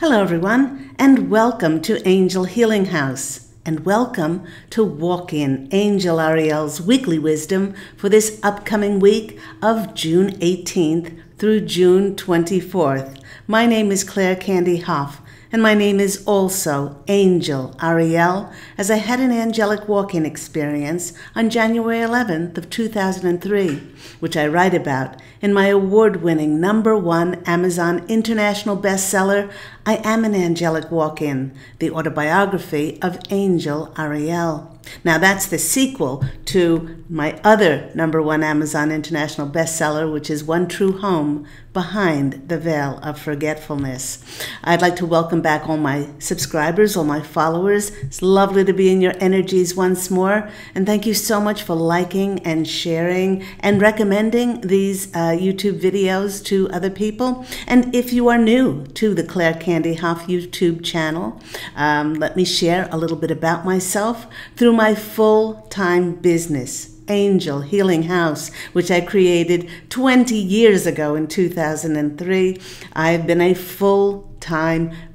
Hello everyone, and welcome to Angel Healing House, and welcome to Walk In Angel Ariel's weekly wisdom for this upcoming week of June 18th through June 24th. My name is Claire Candy Hoff, and my name is also Angel Ariel, as I had an angelic walk-in experience on January 11th of 2003, which I write about in my award-winning #1 Amazon international bestseller, I Am an Angelic Walk-In, the autobiography of Angel Ariel. Now that's the sequel to my other #1 Amazon international bestseller, which is One True Home, Behind the Veil of Forgetfulness. I'd like to welcome back all my subscribers, all my followers. It's lovely to be in your energies once more. And thank you so much for liking and sharing and recommending these YouTube videos to other people. And if you are new to the Claire Candy Hoff YouTube channel, let me share a little bit about myself. Through my full-time business, Angel Healing House, which I created 20 years ago in 2003. I've been a full-time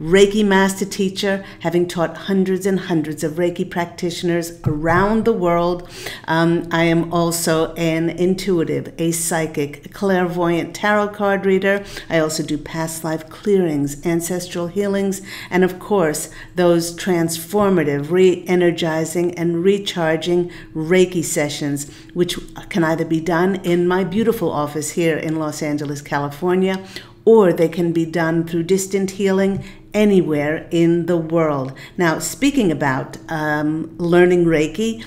Reiki master teacher, having taught hundreds and hundreds of Reiki practitioners around the world. I am also an intuitive, a psychic, a clairvoyant tarot card reader. I also do past life clearings, ancestral healings, and of course, those transformative, re-energizing, and recharging Reiki sessions, which can either be done in my beautiful office here in Los Angeles, California, or they can be done through distant healing anywhere in the world. Now, speaking about learning Reiki,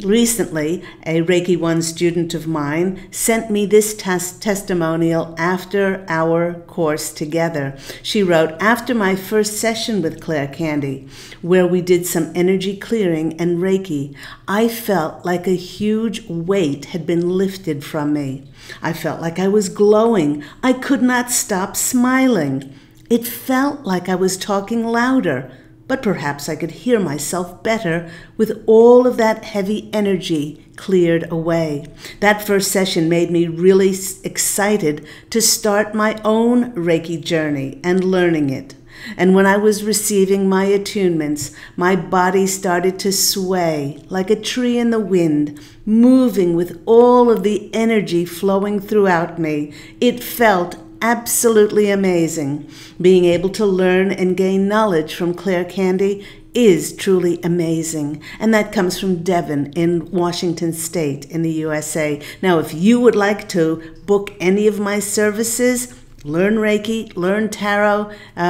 recently a Reiki 1 student of mine sent me this testimonial after our course together. She wrote, "After my first session with Claire Candy, where we did some energy clearing and Reiki, I felt like a huge weight had been lifted from me. I felt like I was glowing. I could not stop smiling. It felt like I was talking louder, but perhaps I could hear myself better with all of that heavy energy cleared away. That first session made me really excited to start my own Reiki journey and learning it. And when I was receiving my attunements, my body started to sway like a tree in the wind, moving with all of the energy flowing throughout me. It felt absolutely amazing. Being able to learn and gain knowledge from Claire Candy is truly amazing. And that comes from Devon in Washington State in the USA. Now, if you would like to book any of my services, learn Reiki, learn tarot,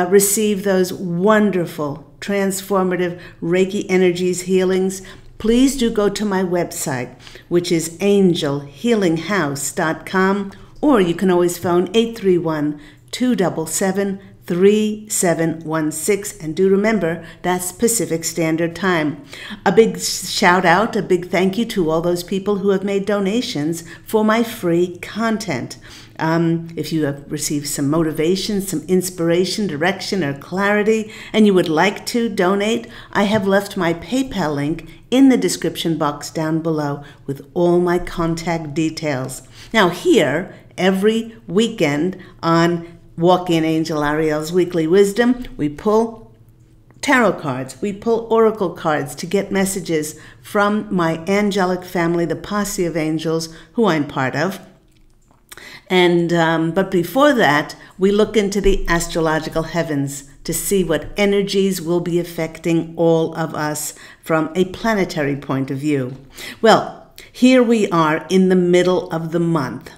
receive those wonderful, transformative Reiki energies healings, please do go to my website, which is angelhealinghouse.com, or you can always phone 831-277-3716, and do remember, that's Pacific Standard Time. A big shout out, a big thank you to all those people who have made donations for my free content. If you have received some motivation, some inspiration, direction, or clarity, and you would like to donate, I have left my PayPal link in the description box down below with all my contact details. Now here, every weekend on Walk In Angel Ariel's Weekly Wisdom, we pull tarot cards, we pull oracle cards to get messages from my angelic family, the posse of angels who I'm part of. And but before that, we look into the astrological heavens to see what energies will be affecting all of us from a planetary point of view. Well, here we are in the middle of the month.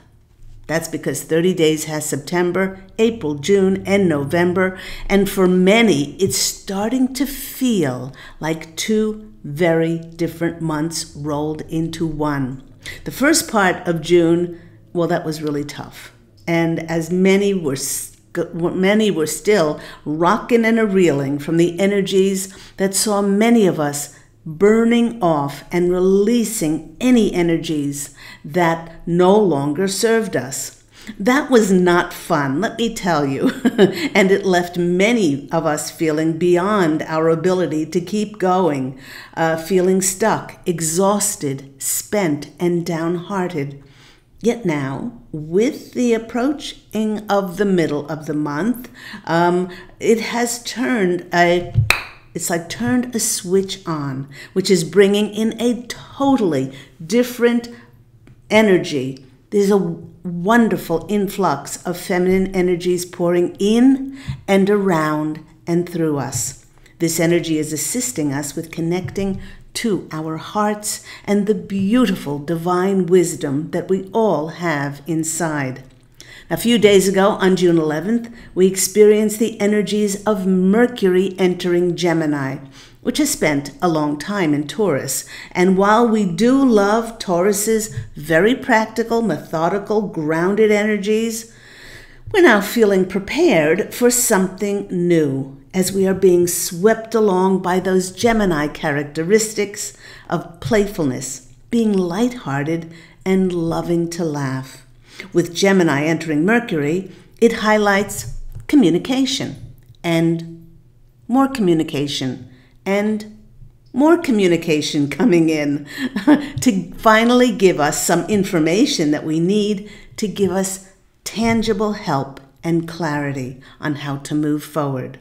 That's because 30 days has September, April, June, and November. And for many, it's starting to feel like two very different months rolled into one. The first part of June, well, that was really tough. And as many were still rocking and a-reeling from the energies that saw many of us burning off and releasing any energies that no longer served us. That was not fun, let me tell you. And it left many of us feeling beyond our ability to keep going, feeling stuck, exhausted, spent, and downhearted. Yet now, with the approaching of the middle of the month, it has it's like turned a switch on, which is bringing in a totally different energy. There's a wonderful influx of feminine energies pouring in and around and through us. This energy is assisting us with connecting to our hearts and the beautiful divine wisdom that we all have inside. A few days ago, on June 11th, we experienced the energies of Mercury entering Gemini, which has spent a long time in Taurus. And while we do love Taurus's very practical, methodical, grounded energies, we're now feeling prepared for something new as we are being swept along by those Gemini characteristics of playfulness, being lighthearted, and loving to laugh. With Gemini entering Mercury, it highlights communication and more communication and more communication coming in to finally give us some information that we need to give us tangible help and clarity on how to move forward.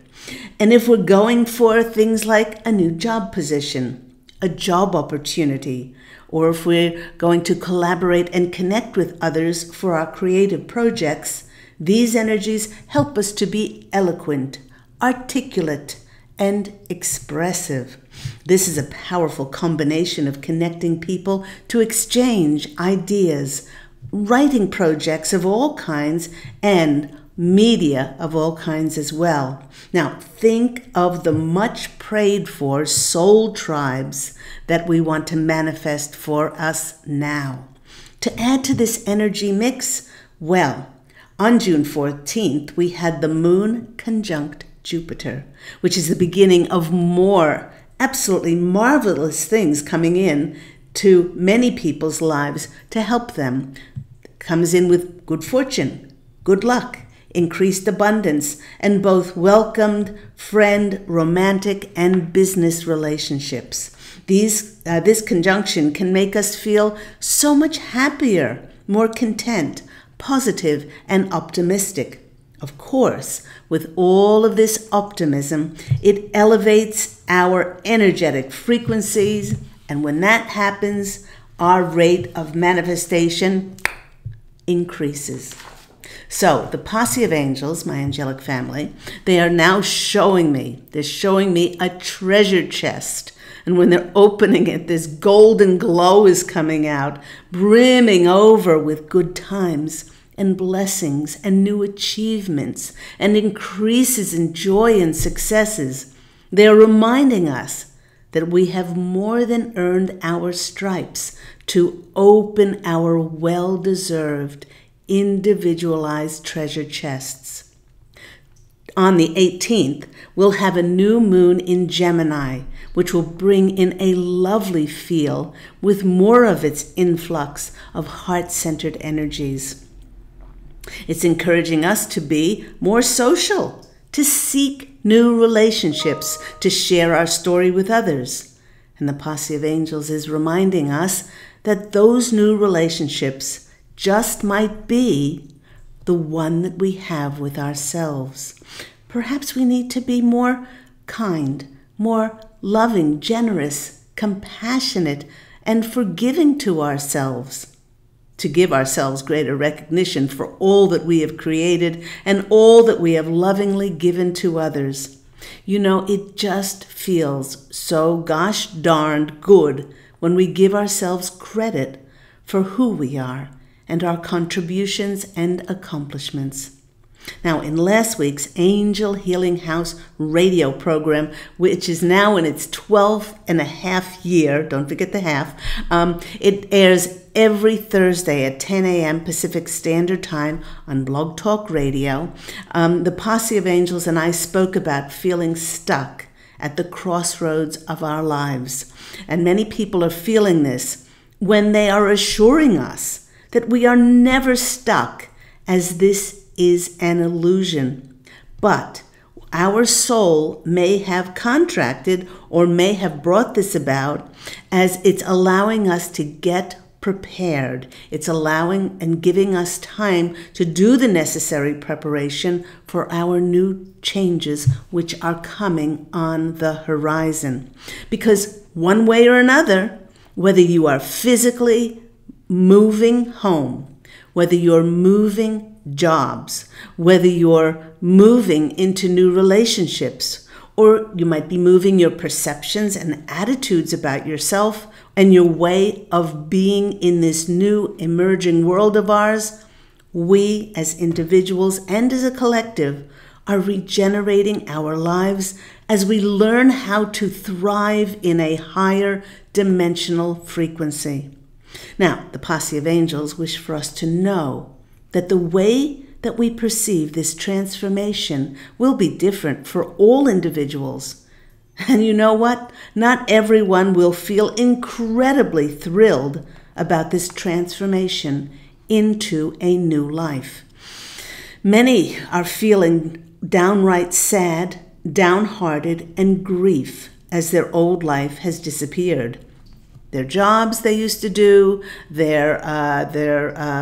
And if we're going for things like a new job position, a job opportunity, or if we're going to collaborate and connect with others for our creative projects, these energies help us to be eloquent, articulate, and expressive. This is a powerful combination of connecting people to exchange ideas, writing projects of all kinds, and media of all kinds as well. Now, think of the much prayed for soul tribes that we want to manifest for us now. To add to this energy mix, well, on June 14th, we had the moon conjunct Jupiter, which is the beginning of more absolutely marvelous things coming in to many people's lives to help them. It comes in with good fortune, good luck, increased abundance, and both welcomed friend, romantic, and business relationships. This conjunction can make us feel so much happier, more content, positive, and optimistic. Of course, with all of this optimism, it elevates our energetic frequencies, and when that happens, our rate of manifestation increases. So the posse of angels, my angelic family, they are now showing me a treasure chest. And when they're opening it, this golden glow is coming out, brimming over with good times and blessings and new achievements and increases in joy and successes. They are reminding us that we have more than earned our stripes to open our well-deserved individualized treasure chests. On the 18th, we'll have a new moon in Gemini, which will bring in a lovely feel with more of its influx of heart-centered energies. It's encouraging us to be more social, to seek new relationships, to share our story with others. And the posse of angels is reminding us that those new relationships just might be the one that we have with ourselves. Perhaps we need to be more kind, more loving, generous, compassionate, and forgiving to ourselves, to give ourselves greater recognition for all that we have created and all that we have lovingly given to others. You know, it just feels so gosh darned good when we give ourselves credit for who we are and our contributions and accomplishments. Now, in last week's Angel Healing House radio program, which is now in its 12th and a half year, don't forget the half, it airs every Thursday at 10 a.m. Pacific Standard Time on Blog Talk Radio. The Posse of Angels and I spoke about feeling stuck at the crossroads of our lives. And many people are feeling this when they are assuring us that we are never stuck, as this is an illusion. But our soul may have contracted or may have brought this about as it's allowing us to get prepared. It's allowing and giving us time to do the necessary preparation for our new changes which are coming on the horizon. Because one way or another, whether you are physically moving home, whether you're moving jobs, whether you're moving into new relationships, or you might be moving your perceptions and attitudes about yourself and your way of being in this new emerging world of ours, we as individuals and as a collective are regenerating our lives as we learn how to thrive in a higher dimensional frequency. Now, the posse of angels wish for us to know that the way that we perceive this transformation will be different for all individuals. And you know what? Not everyone will feel incredibly thrilled about this transformation into a new life. Many are feeling downright sad, downhearted, and grief as their old life has disappeared. Their jobs they used to do, their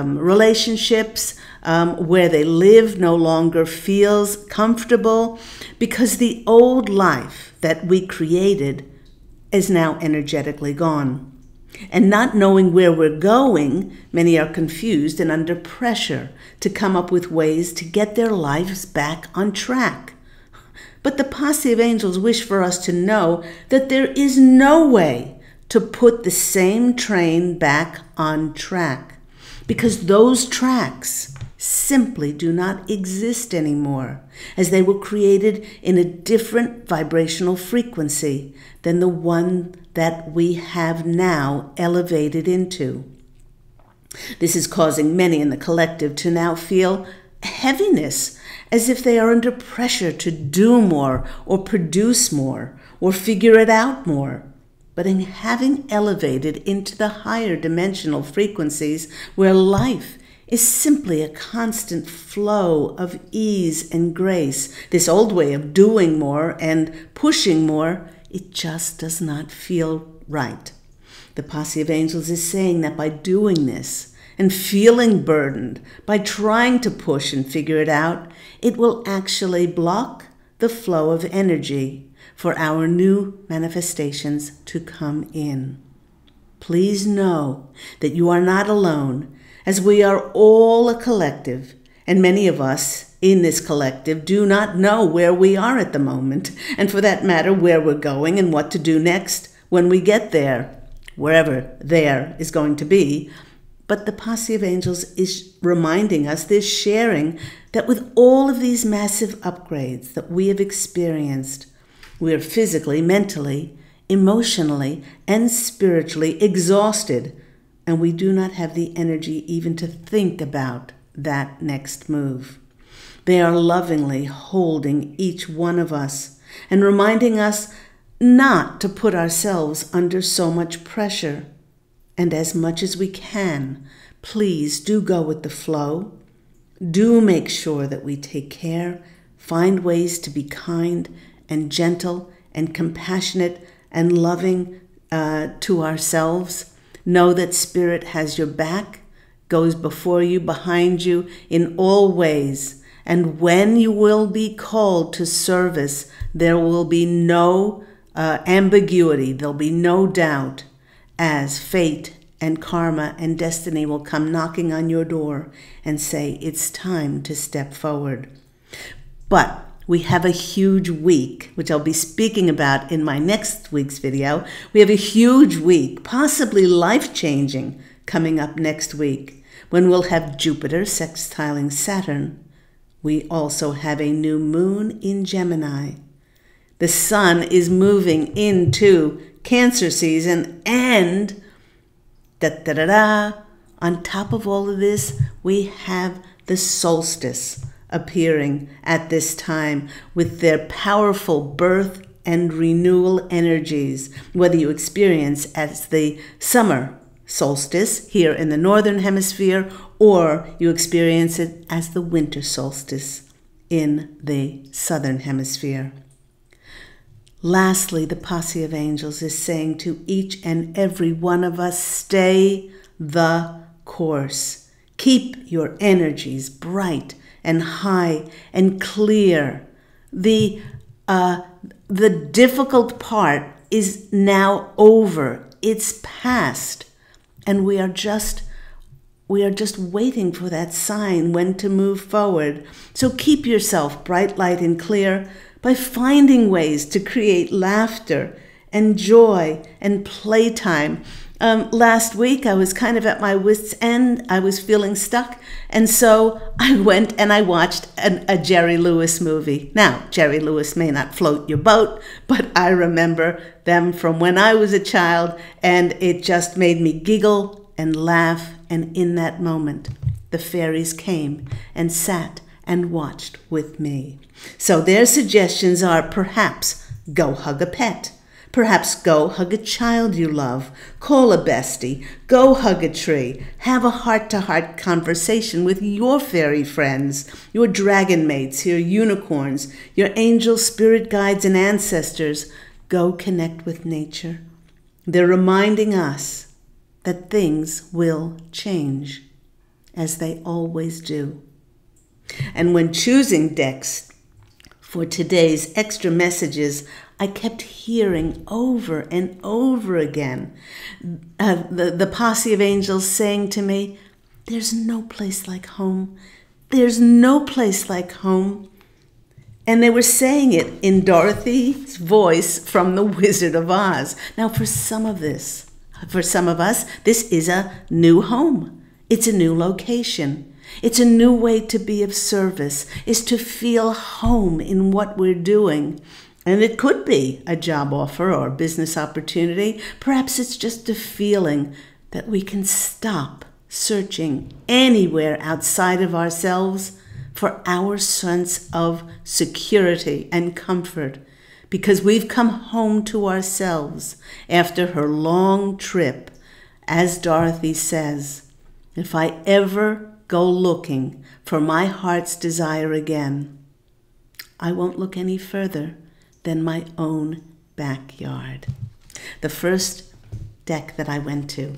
relationships, where they live no longer feels comfortable because the old life that we created is now energetically gone. And not knowing where we're going, many are confused and under pressure to come up with ways to get their lives back on track. But the posse of angels wish for us to know that there is no way to put the same train back on track, because those tracks simply do not exist anymore, as they were created in a different vibrational frequency than the one that we have now elevated into. This is causing many in the collective to now feel heaviness, as if they are under pressure to do more or produce more or figure it out more. But in having elevated into the higher dimensional frequencies where life is simply a constant flow of ease and grace, this old way of doing more and pushing more, it just does not feel right. The posse of angels is saying that by doing this and feeling burdened, by trying to push and figure it out, it will actually block the flow of energy for our new manifestations to come in. Please know that you are not alone, as we are all a collective, and many of us in this collective do not know where we are at the moment, and for that matter, where we're going and what to do next when we get there, wherever there is going to be. But the posse of angels is reminding us, they're sharing that with all of these massive upgrades that we have experienced, we are physically, mentally, emotionally, and spiritually exhausted, and we do not have the energy even to think about that next move. They are lovingly holding each one of us and reminding us not to put ourselves under so much pressure. And as much as we can, please do go with the flow. Do make sure that we take care, find ways to be kind and gentle and compassionate and loving to ourselves. Know that Spirit has your back, goes before you, behind you in all ways. And when you will be called to service, there will be no ambiguity, there'll be no doubt, as fate and karma and destiny will come knocking on your door and say, it's time to step forward. But we have a huge week, which I'll be speaking about in my next week's video. We have a huge week, possibly life-changing, coming up next week, when we'll have Jupiter sextiling Saturn. We also have a new moon in Gemini. The sun is moving into Cancer season, and on top of all of this, we have the solstice appearing at this time with their powerful birth and renewal energies, whether you experience as the summer solstice here in the northern hemisphere or you experience it as the winter solstice in the southern hemisphere. Lastly, the posse of angels is saying to each and every one of us, stay the course. Keep your energies bright and high and clear. The difficult part is now over. It's past. And we are just waiting for that sign when to move forward. So keep yourself bright, light, and clear by finding ways to create laughter and joy and playtime. Last week, I was kind of at my wit's end. I was feeling stuck. And so I went and I watched a Jerry Lewis movie. Now, Jerry Lewis may not float your boat, but I remember them from when I was a child, and it just made me giggle and laugh. And in that moment, the fairies came and sat and watched with me. So their suggestions are perhaps go hug a pet. Perhaps go hug a child you love, call a bestie, go hug a tree, have a heart-to-heart conversation with your fairy friends, your dragon mates, your unicorns, your angel spirit guides and ancestors. Go connect with nature. They're reminding us that things will change, as they always do. And when choosing decks for today's extra messages, I kept hearing over and over again the posse of angels saying to me, there's no place like home. There's no place like home. And they were saying it in Dorothy's voice from The Wizard of Oz. Now, for some of us, this is a new home. It's a new location. It's a new way to be of service. It's to feel home in what we're doing. And it could be a job offer or a business opportunity. Perhaps it's just a feeling that we can stop searching anywhere outside of ourselves for our sense of security and comfort, because we've come home to ourselves after her long trip. As Dorothy says, if I ever go looking for my heart's desire again, I won't look any further than my own backyard. The first deck that I went to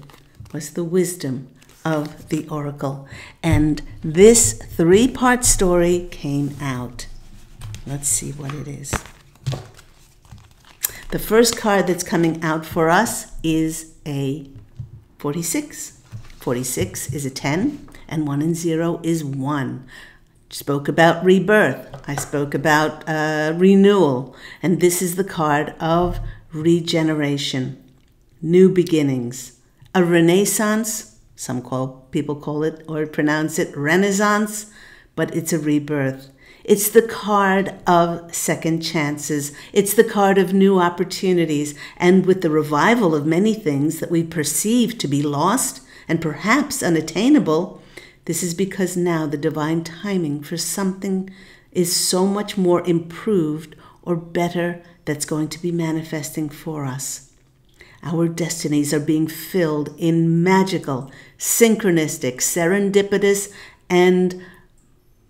was the Wisdom of the Oracle, and this 3-part story came out. Let's see what it is. The first card that's coming out for us is a 46. 46 is a 10, and 1 and 0 is 1. Spoke about rebirth. I spoke about renewal. And this is the card of regeneration, new beginnings, a renaissance. Some people call it or pronounce it renaissance, but it's a rebirth. It's the card of second chances. It's the card of new opportunities. And with the revival of many things that we perceive to be lost and perhaps unattainable, this is because now the divine timing for something is so much more improved or better that's going to be manifesting for us. Our destinies are being filled in magical, synchronistic, serendipitous, and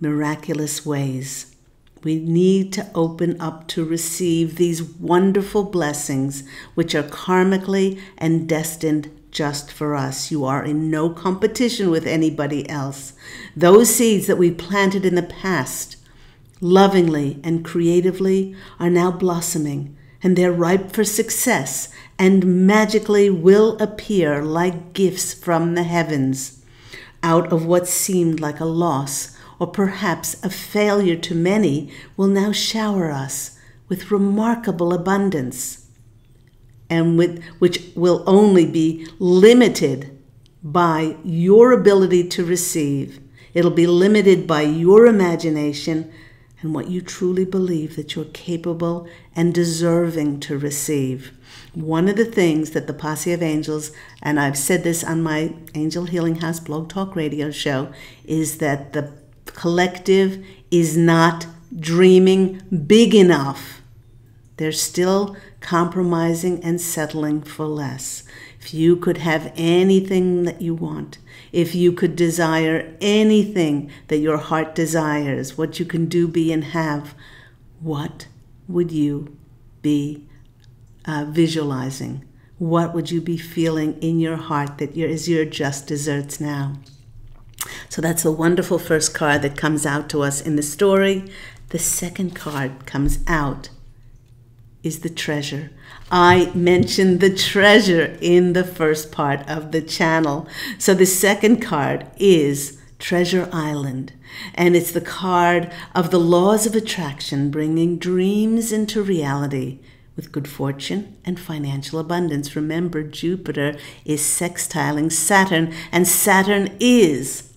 miraculous ways. We need to open up to receive these wonderful blessings, which are karmically and destined just for us. You are in no competition with anybody else. Those seeds that we planted in the past, lovingly and creatively, are now blossoming, and they're ripe for success and magically will appear like gifts from the heavens. Out of what seemed like a loss or perhaps a failure to many will now shower us with remarkable abundance, and which will only be limited by your ability to receive. It'll be limited by your imagination and what you truly believe that you're capable and deserving to receive. One of the things that the Posse of Angels, and I've said this on my Angel Healing House Blog Talk Radio show, is that the collective is not dreaming big enough. They're still compromising and settling for less. If you could have anything that you want, if you could desire anything that your heart desires, what you can do, be, and have, what would you be visualizing? what would you be feeling in your heart that is your just desserts now? So that's a wonderful first card that comes out to us in the story. The second card comes out is the treasure. I mentioned the treasure in the first part of the channel. So the second card is Treasure Island. And it's the card of the laws of attraction, bringing dreams into reality with good fortune and financial abundance. Remember, Jupiter is sextiling Saturn, and Saturn is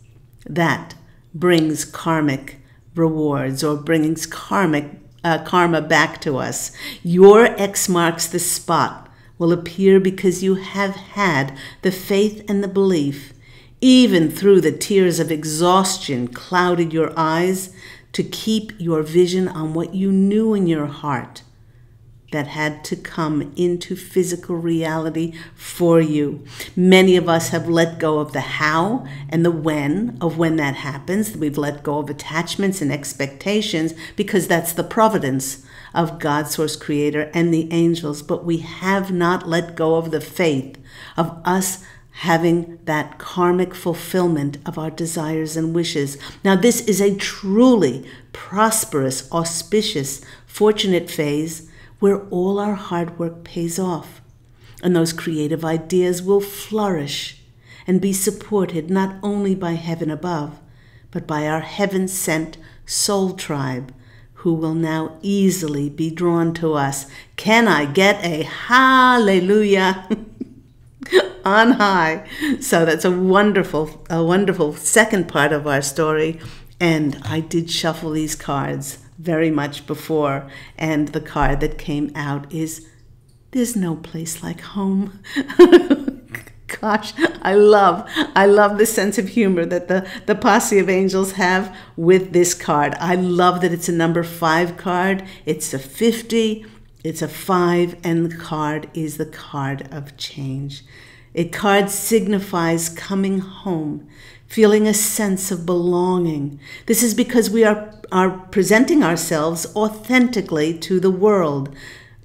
that brings karmic rewards or brings karma back to us. Your X marks the spot will appear because you have had the faith and the belief, even through the tears of exhaustion clouded your eyes, to keep your vision on what you knew in your heart that had to come into physical reality for you. Many of us have let go of the how and the when of when that happens. We've let go of attachments and expectations because that's the providence of God, Source Creator, and the angels. But we have not let go of the faith of us having that karmic fulfillment of our desires and wishes. Now, this is a truly prosperous, auspicious, fortunate phase where all our hard work pays off, and those creative ideas will flourish and be supported not only by heaven above, but by our heaven-sent soul tribe, who will now easily be drawn to us. Can I get a hallelujah on high? So that's a wonderful second part of our story. And I did shuffle these cards very much before, and the card that came out is There's No Place Like Home. Gosh, I love the sense of humor that the posse of angels have with this card. I love that it's a number 5 card. It's a 50, it's a 5, and the card is the card of change. A card signifies coming home, feeling a sense of belonging. This is because we are presenting ourselves authentically to the world.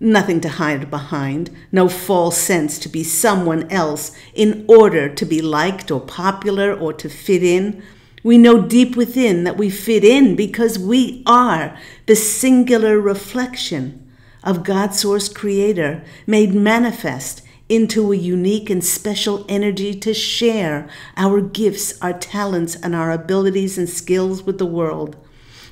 Nothing to hide behind, no false sense to be someone else in order to be liked or popular or to fit in. We know deep within that we fit in because we are the singular reflection of God's Source Creator, made manifest into a unique and special energy to share our gifts, our talents, and our abilities and skills with the world.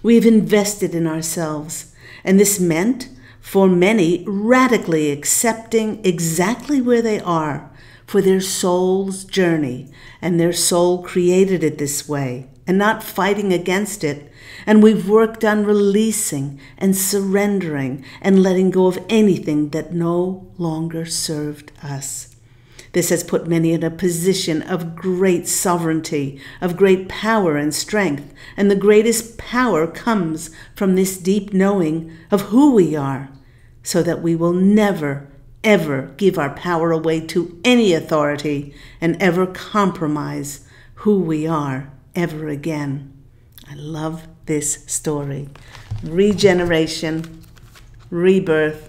We've invested in ourselves, and this meant, for many, radically accepting exactly where they are for their soul's journey, and their soul created it this way, and not fighting against it. And we've worked on releasing and surrendering and letting go of anything that no longer served us. This has put many in a position of great sovereignty, of great power and strength, and the greatest power comes from this deep knowing of who we are, so that we will never, ever give our power away to any authority and ever compromise who we are ever again. I love this story. Regeneration, rebirth,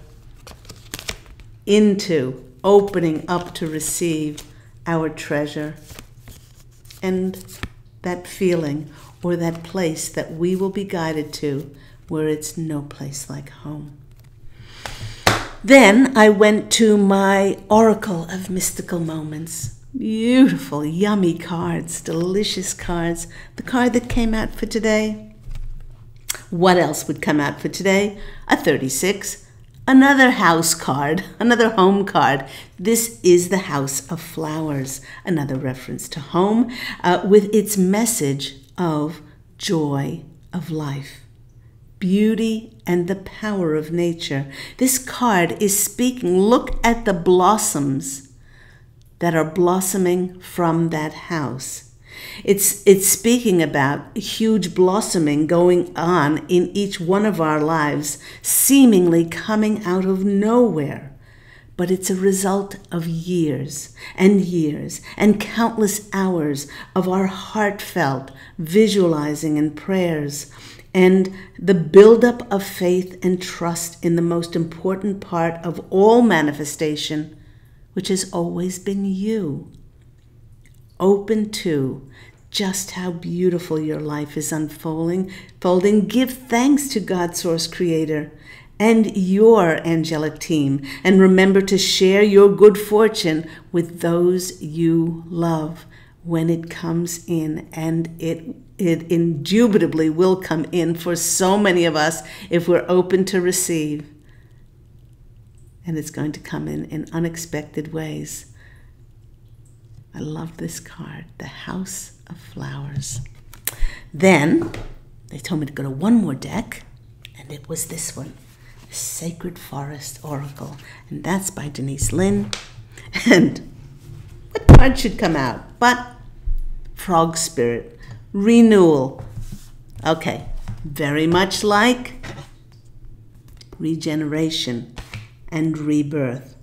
into opening up to receive our treasure, and that feeling or that place that we will be guided to where it's no place like home. Then I went to my Oracle of Mystical Moments. Beautiful, yummy cards, delicious cards. The card that came out for today. What else would come out for today? A 36. Another house card, another home card. This is the House of Flowers, another reference to home, with its message of joy of life, beauty, and the power of nature. This card is speaking. Look at the blossoms that are blossoming from that house. It's speaking about huge blossoming going on in each one of our lives, seemingly coming out of nowhere. But it's a result of years and countless hours of our heartfelt visualizing and prayers, and the buildup of faith and trust in the most important part of all manifestation, which has always been you. Open to just how beautiful your life is unfolding. Give thanks to God, Source Creator, and your angelic team. And remember to share your good fortune with those you love when it comes in. And it indubitably will come in for so many of us if we're open to receive. And it's going to come in unexpected ways. I love this card, the House of Flowers. Then they told me to go to one more deck, and it was this one, Sacred Forest Oracle. And that's by Denise Lynn. And what card should come out but Frog Spirit, Renewal. Okay, very much like regeneration and rebirth.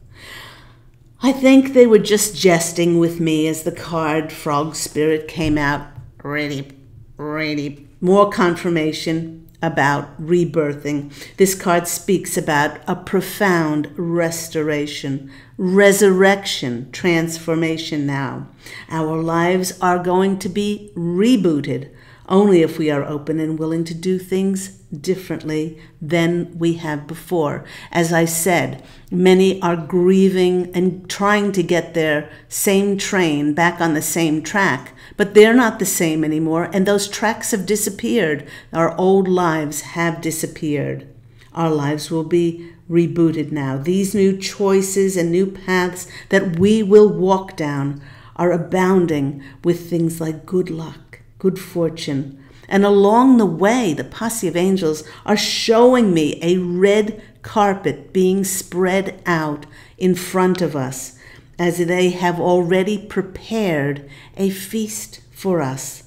I think they were just jesting with me as the card Frog Spirit came out. Really more confirmation about rebirthing. This card speaks about a profound restoration, resurrection, transformation now. Our lives are going to be rebooted only if we are open and willing to do things differently than we have before. As I said, many are grieving and trying to get their same train back on the same track, but they're not the same anymore, and those tracks have disappeared. Our old lives have disappeared. Our lives will be rebooted now. These new choices and new paths that we will walk down are abounding with things like good luck, good fortune. And along the way, the posse of angels are showing me a red carpet being spread out in front of us, as they have already prepared a feast for us.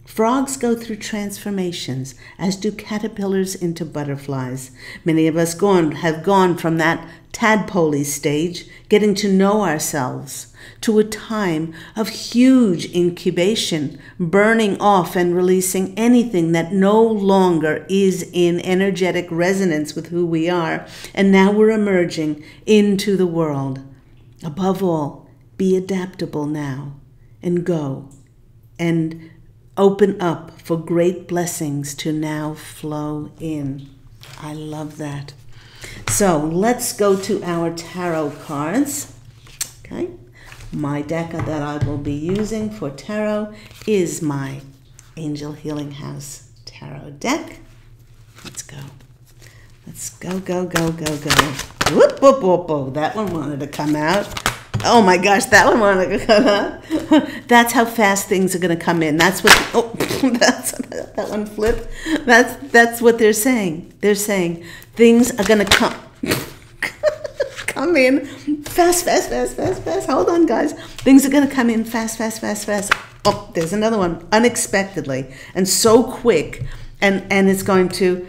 Frogs go through transformations, as do caterpillars into butterflies. Many of us have gone from that tadpole stage, getting to know ourselves, to a time of huge incubation, burning off and releasing anything that no longer is in energetic resonance with who we are. And now we're emerging into the world. Above all, be adaptable now and go and open up for great blessings to now flow in. I love that. So let's go to our tarot cards. Okay. My deck that I will be using for tarot is my Angel Healing House tarot deck. Let's go. Let's go. Whoop, whoop, whoop, whoop. That one wanted to come out. Oh my gosh, that one wanted to come out. That's how fast things are going to come in. That's what, that one flipped. That's what they're saying. They're saying things are going to come in fast. Hold on, guys. Things are going to come in fast. Oh, there's another one, unexpectedly and so quick, and it's going to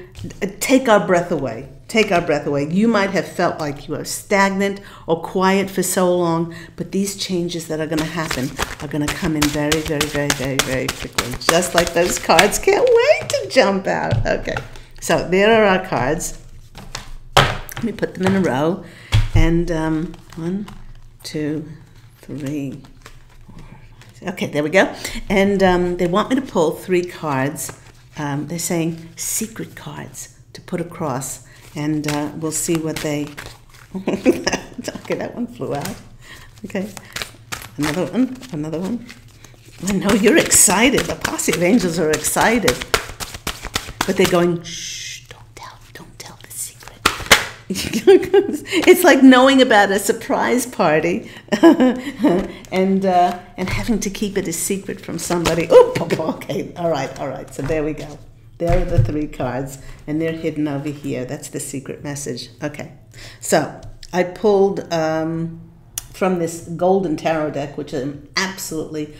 take our breath away. You might have felt like you were stagnant or quiet for so long, but these changes that are going to happen are going to come in very quickly, just like those cards. Can't wait to jump out. Okay, so there are our cards. Let me put them in a row. And 1, 2, 3, 4, 5. Okay, there we go. And they want me to pull 3 cards. They're saying secret cards to put across. And we'll see what they... Okay, that one flew out. Okay, another one. I know you're excited. The posse of angels are excited. But they're going, shh, don't tell the secret. It's like knowing about a surprise party and having to keep it a secret from somebody. Oh, okay, all right. So there we go. There are the 3 cards, and they're hidden over here. That's the secret message. Okay, so I pulled from this golden tarot deck, which I'm absolutely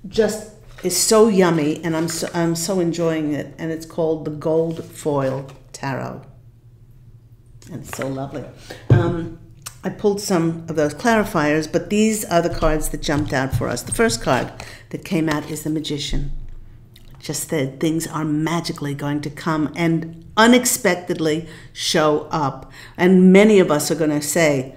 just is so yummy, and I'm so enjoying it. And it's called the Gold Foil Tarot, and it's so lovely. I pulled some of those clarifiers, but these are the cards that jumped out for us. The first card that came out is the Magician. Just that things are magically going to come and unexpectedly show up. And many of us are going to say,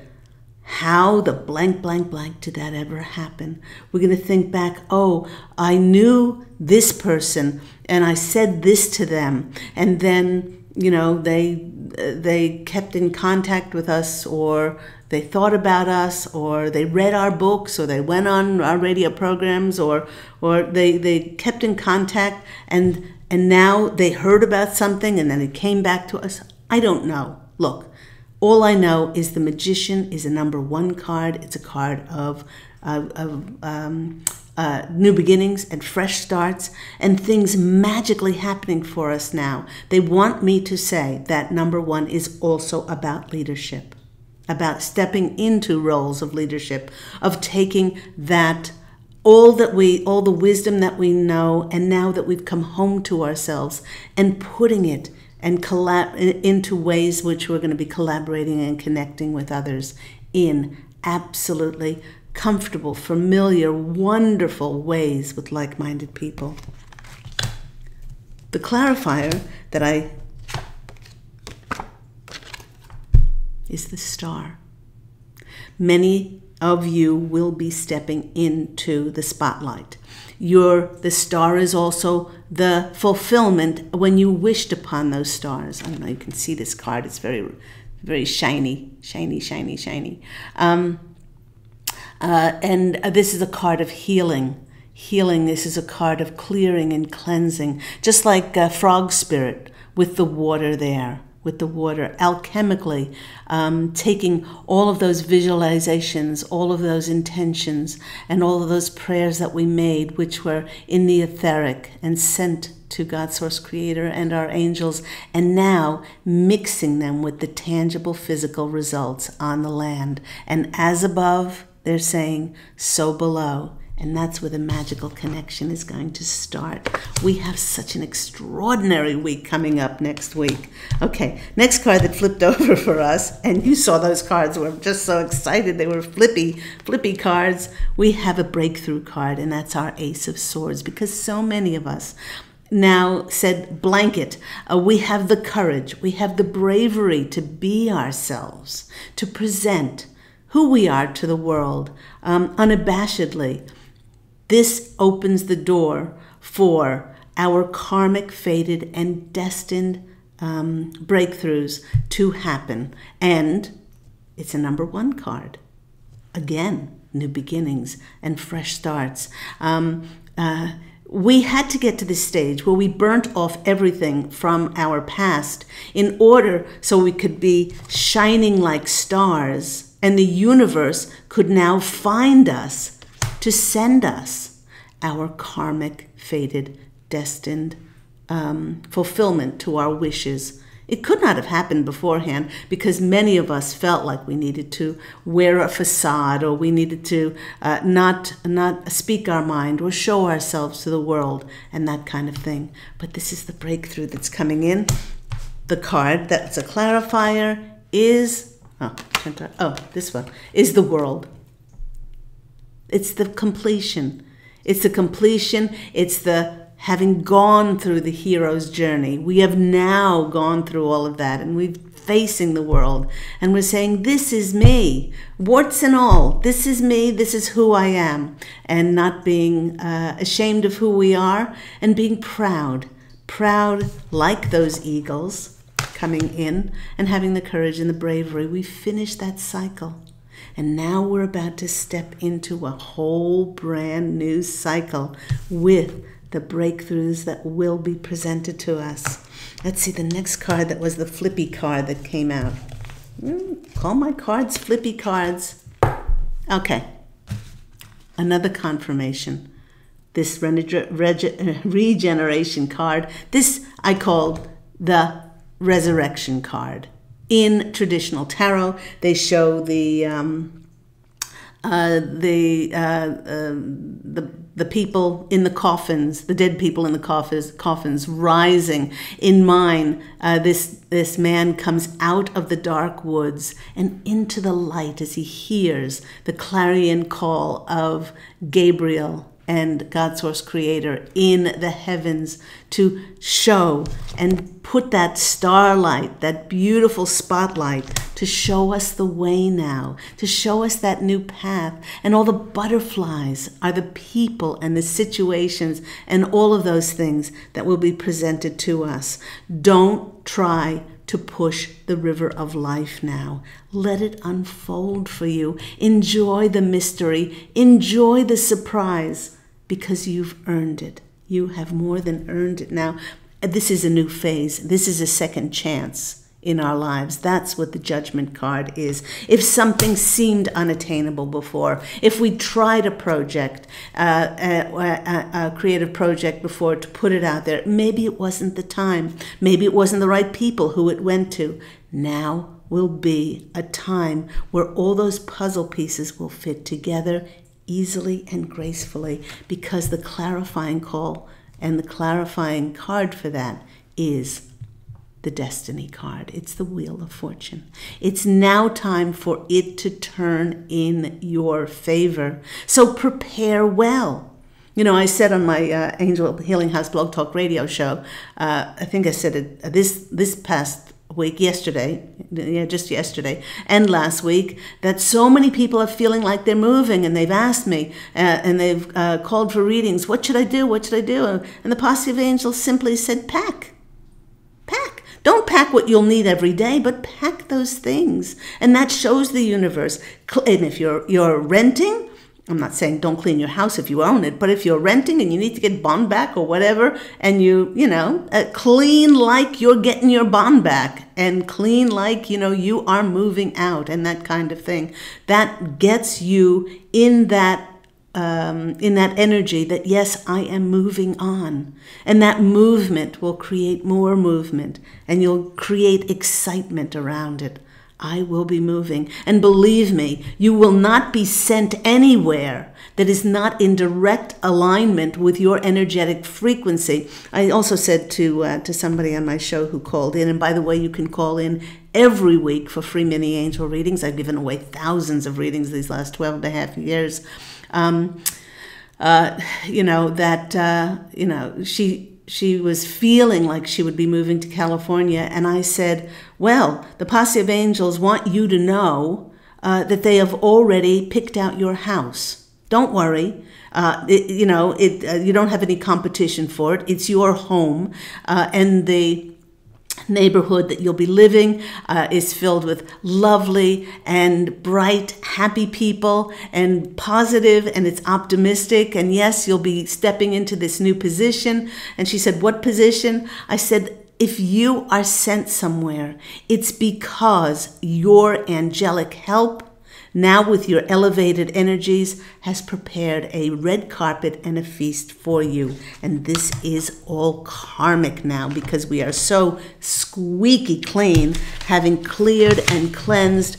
how the blank, blank, blank did that ever happen? We're going to think back, oh, I knew this person and I said this to them, and then, you know, they kept in contact with us, or they thought about us, or they read our books, or they went on our radio programs, or they kept in contact, and now they heard about something and then it came back to us. I don't know. Look, all I know is the Magician is a number 1 card. It's a card of new beginnings and fresh starts and things magically happening for us now. They want me to say that number 1 is also about leadership, about stepping into roles of leadership, of taking that all the wisdom that we know, and now that we've come home to ourselves, and putting it and into ways which we're going to be collaborating and connecting with others in absolutely comfortable, familiar, wonderful ways with like-minded people. The clarifier that is the star. Many of you will be stepping into the spotlight. The star is also the fulfillment when you wished upon those stars. I don't know, you can see this card. It's very, very shiny, shiny, shiny, shiny. And this is a card of healing. Healing, this is a card of clearing and cleansing, just like frog spirit with the water there. With the water, alchemically, taking all of those visualizations, all of those intentions, and all of those prayers that we made, which were in the etheric and sent to God, Source Creator, and our angels, and now mixing them with the tangible physical results on the land. And as above, they're saying, so below. And that's where the magical connection is going to start. We have such an extraordinary week coming up next week. Okay, next card that flipped over for us, and you saw those cards, we're just so excited. They were flippy cards. We have a breakthrough card, and that's our Ace of Swords, because so many of us now said blanket. We have the courage, we have the bravery to be ourselves, to present who we are to the world unabashedly. This opens the door for our karmic, fated, and destined breakthroughs to happen. And it's a number 1 card. Again, new beginnings and fresh starts. We had to get to this stage where we burnt off everything from our past in order so we could be shining like stars, and the universe could now find us to send us our karmic, fated, destined fulfillment to our wishes. It could not have happened beforehand because many of us felt like we needed to wear a facade, or we needed to not speak our mind or show ourselves to the world and that kind of thing. But this is the breakthrough that's coming in. The card that's a clarifier is, this one, is the world. It's the completion. It's the completion. It's the having gone through the hero's journey. We have now gone through all of that, and we're facing the world, and we're saying, this is me, warts and all. This is me. This is who I am, and not being ashamed of who we are, and being proud like those eagles coming in and having the courage and the bravery. We finished that cycle. And now we're about to step into a whole brand new cycle with the breakthroughs that will be presented to us. Let's see the next card that was the flippy card that came out. Call my cards flippy cards. Okay. Another confirmation. This regeneration card, this I called the resurrection card. In traditional tarot, they show the people in the coffins, the dead people in the coffins rising. In mine, this man comes out of the dark woods and into the light as he hears the clarion call of Gabriel and God Source Creator in the heavens to show and put that starlight, that beautiful spotlight, to show us the way now, to show us that new path. And all the butterflies are the people and the situations and all of those things that will be presented to us. Don't try to push the river of life now. Let it unfold for you. Enjoy the mystery. Enjoy the surprise, because you've earned it. You have more than earned it now. This is a new phase. This is a second chance in our lives. That's what the Judgment card is. If something seemed unattainable before, if we tried a project, a creative project before, to put it out there, maybe it wasn't the time. Maybe it wasn't the right people who it went to. Now will be a time where all those puzzle pieces will fit together easily and gracefully, because the clarifying call and the clarifying card for that is the Destiny card. It's the Wheel of Fortune. It's now time for it to turn in your favor. So prepare well. You know, I said on my Angel Healing House Blog Talk radio show, I think I said it this past week, just yesterday, and last week, that so many people are feeling like they're moving, and they've asked me, and they've called for readings. What should I do? What should I do? And the Posse of Angels simply said, pack. Pack. Don't pack what you'll need every day, but pack those things. And that shows the universe. And if you're renting, I'm not saying don't clean your house if you own it, but if you're renting and you need to get bond back or whatever, and you clean like you're getting your bond back, and clean like, you are moving out, and that kind of thing. That gets you in that energy that, yes, I am moving on. And that movement will create more movement, and you'll create excitement around it. I will be moving. And believe me, you will not be sent anywhere that is not in direct alignment with your energetic frequency. I also said to somebody on my show who called in, and by the way, you can call in every week for free mini angel readings. I've given away thousands of readings these last 12 and a half years. She was feeling like she would be moving to California. And I said, well, the Posse of Angels want you to know that they have already picked out your house. Don't worry. You don't have any competition for it. It's your home. And the neighborhood that you'll be living is filled with lovely and bright, happy people, and positive, and it's optimistic. And yes, you'll be stepping into this new position. And she said, what position? I said, if you are sent somewhere, it's because your angelic help, now with your elevated energies, has prepared a red carpet and a feast for you. And this is all karmic now, because we are so squeaky clean, having cleared and cleansed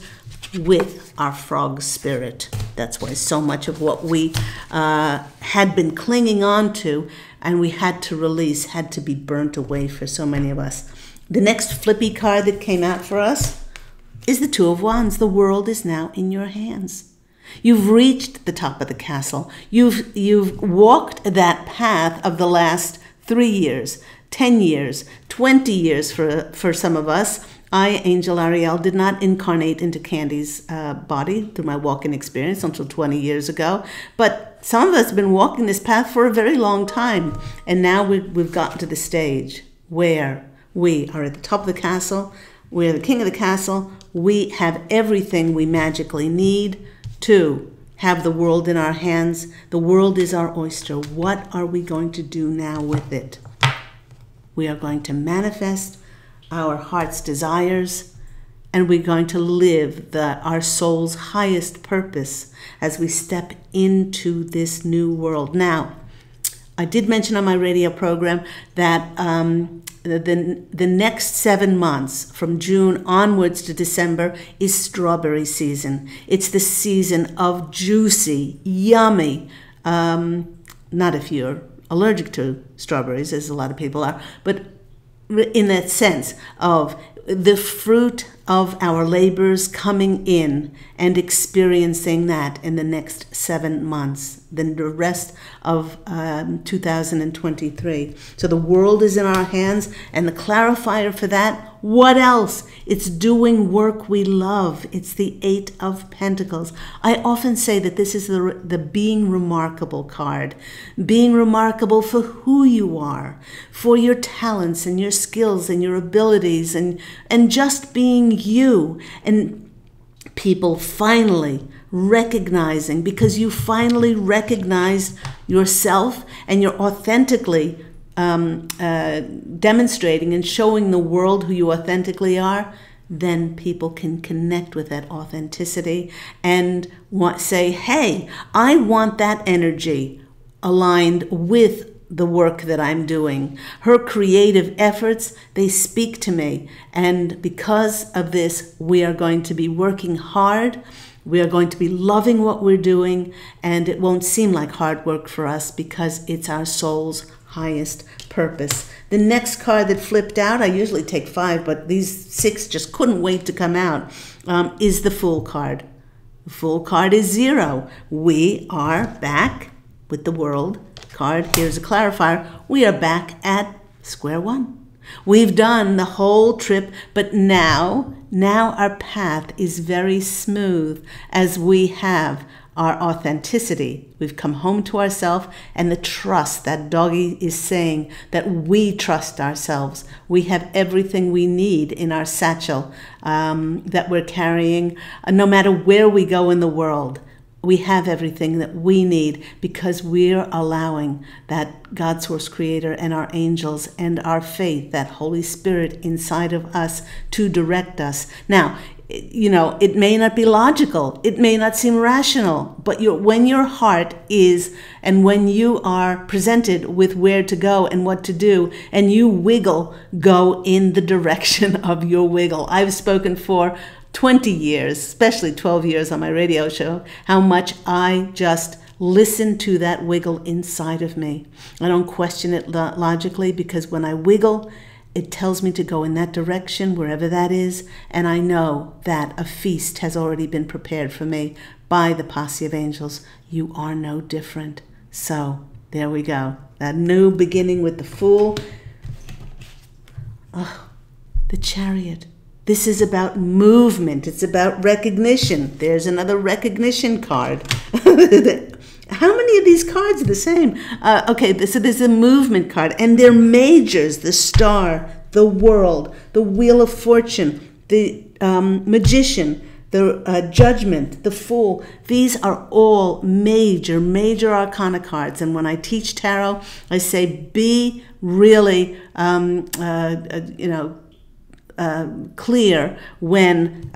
with our frog spirit. That's why so much of what we had been clinging on to and we had to release had to be burnt away for so many of us. The next flippy card that came out for us is the Two of Wands. The world is now in your hands. You've reached the top of the castle. You've walked that path of the last 3 years, 10 years, 20 years for some of us. I, Angel Ariel, did not incarnate into Candy's body through my walk-in experience until 20 years ago. But some of us have been walking this path for a very long time. And now we've gotten to the stage where we are at the top of the castle. We're the king of the castle. We have everything we magically need to have the world in our hands. The world is our oyster. What are we going to do now with it? We are going to manifest our heart's desires, and we're going to live our soul's highest purpose as we step into this new world. Now, I did mention on my radio program that the next 7 months, from June onwards to December, is strawberry season. It's the season of juicy, yummy, not if you're allergic to strawberries, as a lot of people are, but in that sense of the fruit of our labors coming in and experiencing that in the next 7 months, then the rest of 2023. So the world is in our hands, and the clarifier for that, what else? It's doing work we love. It's the 8 of Pentacles. I often say that this is the being remarkable card. Being remarkable for who you are, for your talents and your skills and your abilities, and just being you. And people finally recognizing, because you finally recognized yourself and you're authentically demonstrating and showing the world who you authentically are, then people can connect with that authenticity and say, hey, I want that energy aligned with the work that I'm doing. Her creative efforts, they speak to me. And because of this, we are going to be working hard. We are going to be loving what we're doing, and it won't seem like hard work for us because it's our soul's highest purpose. The next card that flipped out, I usually take 5, but these 6 just couldn't wait to come out, is the Fool card. The Fool card is 0. We are back with the World card. Here's a clarifier. We are back at square one. We've done the whole trip, but now our path is very smooth as we have our authenticity. We've come home to ourselves, and the trust that doggy is saying that we trust ourselves. We have everything we need in our satchel that we're carrying, no matter where we go in the world. We have everything that we need because we're allowing that God Source Creator and our angels and our faith, that Holy Spirit inside of us, to direct us. Now, you know, it may not be logical, it may not seem rational, but when your heart is, and when you are presented with where to go and what to do, and you wiggle, go in the direction of your wiggle. I've spoken for 20 years, especially 12 years on my radio show, how much I just listen to that wiggle inside of me. I don't question it logically, because when I wiggle, it tells me to go in that direction, wherever that is, and I know that a feast has already been prepared for me by the posse of angels. You are no different. So there we go. That new beginning with the Fool. Oh, the Chariot. This is about movement. It's about recognition. There's another recognition card. How many of these cards are the same? Okay, so there's a movement card, and they're majors: the Star, the World, the Wheel of Fortune, the Magician, the Judgment, the Fool. These are all major arcana cards. And when I teach tarot, I say be really, clear when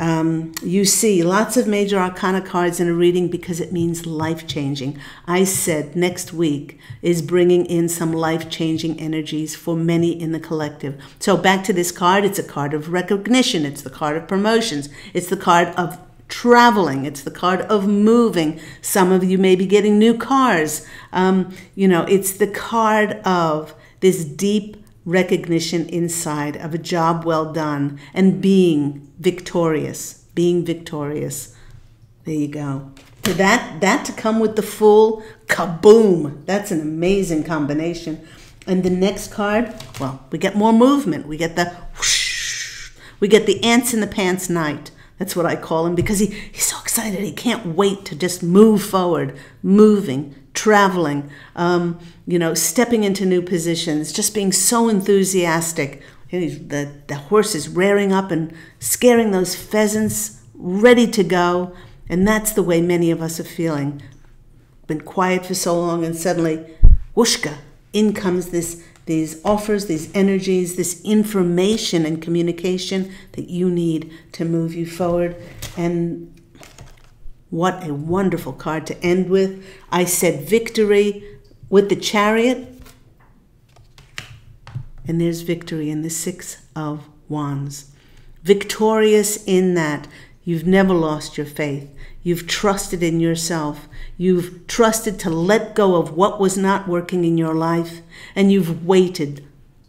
you see lots of major arcana cards in a reading, because it means life-changing. I said next week is bringing in some life-changing energies for many in the collective. So back to this card, it's a card of recognition, it's the card of promotions, it's the card of traveling, it's the card of moving. Some of you may be getting new cars. It's the card of this deep recognition inside of a job well done and being victorious. There you go. To that to come with the Fool, kaboom! That's an amazing combination. And the next card, well, we get more movement. We get the whoosh. We get the ants in the pants knight. That's what I call him, because he's so excited. He can't wait to just move forward, moving, traveling, stepping into new positions, just being so enthusiastic. The horse is rearing up and scaring those pheasants, ready to go. And that's the way many of us are feeling. Been quiet for so long, and suddenly, whooshka, in comes these offers, these energies, this information and communication that you need to move you forward. And what a wonderful card to end with. I said victory with the Chariot. And there's victory in the 6 of Wands. Victorious in that you've never lost your faith. You've trusted in yourself. You've trusted to let go of what was not working in your life. And you've waited.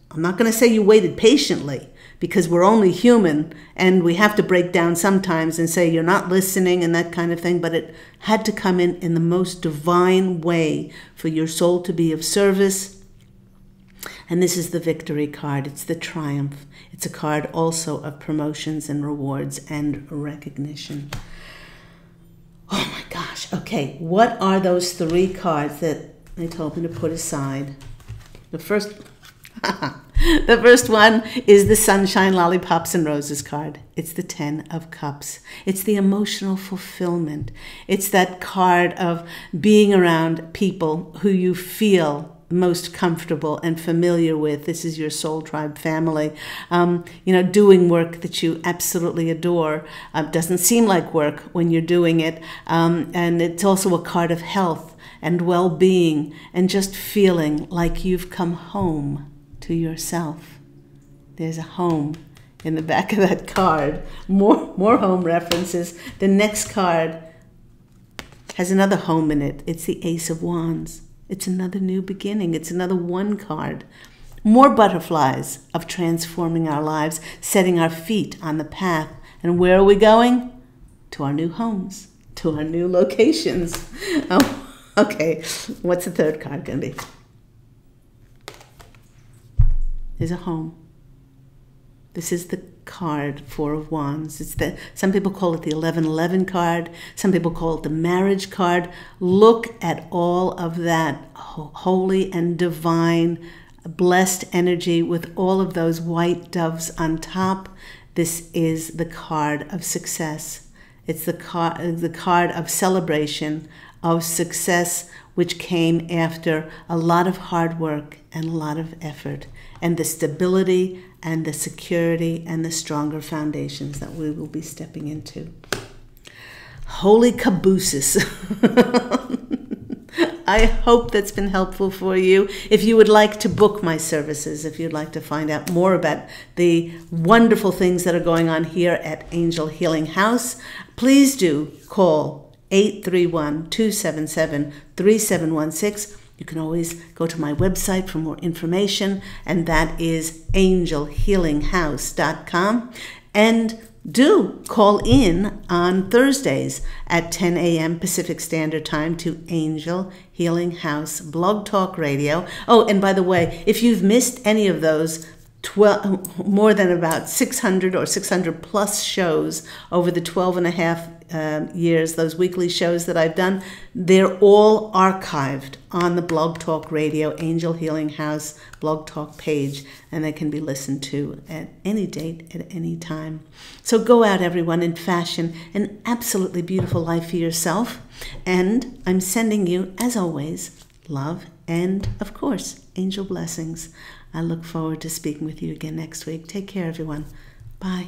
I'm not going to say you waited patiently, because we're only human and we have to break down sometimes and say you're not listening and that kind of thing, but it had to come in the most divine way for your soul to be of service. And this is the victory card. It's the triumph. It's a card also of promotions and rewards and recognition. Oh my gosh. Okay, what are those 3 cards that they told me to put aside? The first one is the Sunshine, Lollipops, and Roses card. It's the 10 of Cups. It's the emotional fulfillment. It's that card of being around people who you feel most comfortable and familiar with. This is your soul tribe family. Doing work that you absolutely adore. Doesn't seem like work when you're doing it. And it's also a card of health and well-being and just feeling like you've come home to yourself. There's a home in the back of that card. More home references. The next card has another home in it. It's the Ace of Wands. It's another new beginning. It's another 1 card. More butterflies of transforming our lives, setting our feet on the path. And where are we going? To our new homes, to our new locations. Oh, okay. What's the 3rd card going to be? There's a home. This is the card, 4 of Wands. Some people call it the 1111 card. Some people call it the marriage card. Look at all of that holy and divine, blessed energy with all of those white doves on top. This is the card of success. It's the card of celebration, of success, which came after a lot of hard work and a lot of effort, and the stability and the security and the stronger foundations that we will be stepping into. Holy cabooses. I hope that's been helpful for you. If you would like to book my services, if you'd like to find out more about the wonderful things that are going on here at Angel Healing House, please do call 831-277-3716. You can always go to my website for more information, and that is angelhealinghouse.com. And do call in on Thursdays at 10 a.m. Pacific Standard Time to Angel Healing House Blog Talk Radio. Oh, and by the way, if you've missed any of those more than about 600 or 600 plus shows over the 12 and a half years, those weekly shows that I've done, they're all archived on the Blog Talk Radio Angel Healing House Blog Talk page, and they can be listened to at any date, at any time. So go out, everyone, and fashion an absolutely beautiful life for yourself. And I'm sending you, as always, love and, of course, angel blessings. I look forward to speaking with you again next week. Take care, everyone. Bye.